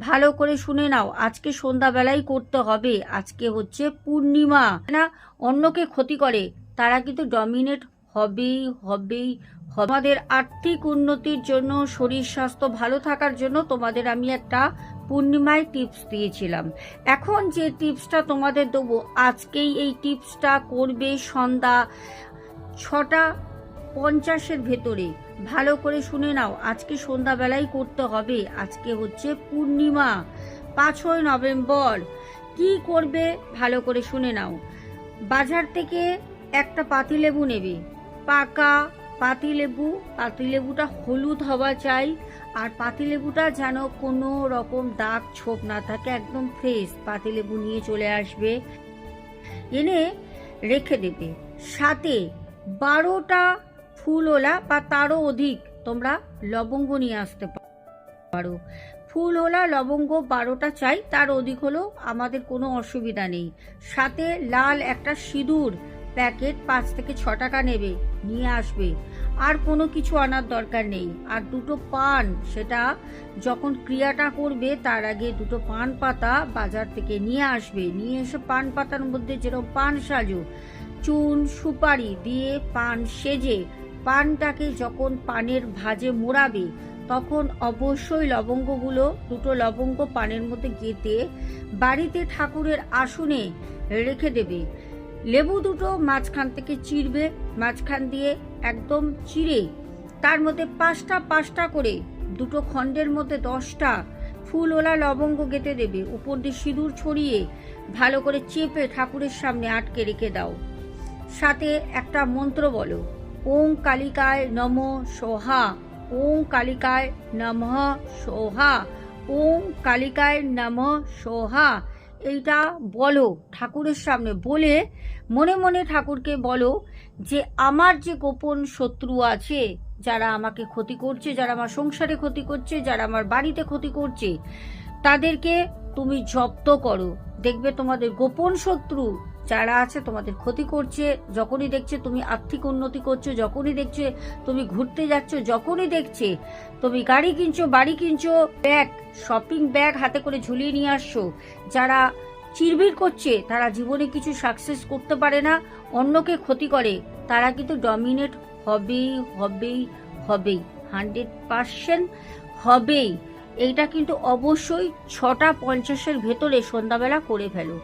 ভালো করে শুনে নাও, আজকে সন্ধ্যাবেলাই করতে হবে। আজকে হচ্ছে পূর্ণিমা না, অন্যকে ক্ষতি করে তারা কিন্তু ডমিনেট হবেই হবেই। আমাদের আর্থিক উন্নতির জন্য, শরীর স্বাস্থ্য ভালো থাকার জন্য তোমাদের আমি একটা পূর্ণিমায় টিপস দিয়েছিলাম। এখন যে টিপসটা তোমাদের দেবো, আজকেই এই টিপসটা করবে সন্ধ্যা 6:50 ভেতরে। ভালো করে শুনে নাও, আজকে সন্ধ্যাবেলাই করতে হবে। আজকে হচ্ছে পূর্ণিমা, 5ই নভেম্বর। কি করবে ভালো করে শুনে নাও। বাজার থেকে একটা পাতিলেবু নেবে, পাকা পাতিলেবু। পাতিলেবুটা হলুদ হওয়া চাই, আর পাতিলেবুটা যেন কোনো রকম দাগ ছোপ না থাকে, একদম ফ্রেশ পাতিলেবু নিয়ে চলে আসবে, এনে রেখে দেবে। সাথে 12টা ফুলওলা বা তারও অধিক তোমরা লবঙ্গ নিয়ে আসতে পারো। ফুলওলা লবঙ্গ 12টা চাই, তার অধিক হলেও আমাদের কোনো অসুবিধা নেই। সাথে লাল একটা সিঁদুর প্যাকেট 5 থেকে 6 টাকা নেবে, নিয়ে আসবে। আর কোনো কিছু আনার দরকার নেই। আর 2টো পান, সেটা যখন ক্রিয়াটা করবে তার আগে 2টো পান পাতা বাজার থেকে নিয়ে আসবে। নিয়ে এসে পান পাতার মধ্যে যেরকম পান সাজো, চুন সুপারি দিয়ে পান সেজে পানটাকে যখন পানের ভাঁজে মোড়াবে, তখন অবশ্যই লবঙ্গগুলো, 2টো লবঙ্গ পানের মধ্যে গেঁথে বাড়িতে ঠাকুরের আসনে রেখে দেবে। লেবু 2টো মাঝখান থেকে চিরবে, মাঝখান দিয়ে একদম চিরে তার মধ্যে 5টা করে 2টো খণ্ডের মধ্যে 10টা ফুলওলা লবঙ্গ গেঁথে দেবে। উপর দিয়ে সিঁদুর ছড়িয়ে ভালো করে চেপে ঠাকুরের সামনে আটকে রেখে দাও। সাথে একটা মন্ত্র বলো, ওং কালিকায় নমঃ সোহা, ওং কালিকায় নমঃ সোহা, ওং কালিকায় নমঃ সোহা। এইটা বলো ঠাকুরের সামনে, বলে মনে মনে ঠাকুরকে বলো যে আমার যে গোপন শত্রু আছে, যারা আমাকে ক্ষতি করছে, যারা আমার সংসারে ক্ষতি করছে, যারা আমার বাড়িতে ক্ষতি করছে, তাদেরকে তুমি জব্দ করো। দেখবে তোমাদের গোপন শত্রু যারা আছে তোমাদের ক্ষতি করছে, যখনই দেখছে তুমি আর্থিক উন্নতি করছো, যখনই দেখছে তুমি ঘুরতে যাচ্ছ, যখনই দেখছে তুমি গাড়ি কিনছো, বাড়ি কিনছো, ব্যাগ, শপিং ব্যাগ হাতে করে ঝুলিয়ে নিয়ে আসছো, যারা চিরবির করছে, তারা জীবনে কিছু সাকসেস করতে পারে না, অন্যকে ক্ষতি করে, তারা কিন্তু ডমিনেট হবেই হবেই হবেই, 100% হবেই। এইটা কিন্তু অবশ্যই 6:50 ভেতরে সন্ধ্যাবেলা করে ফেলো।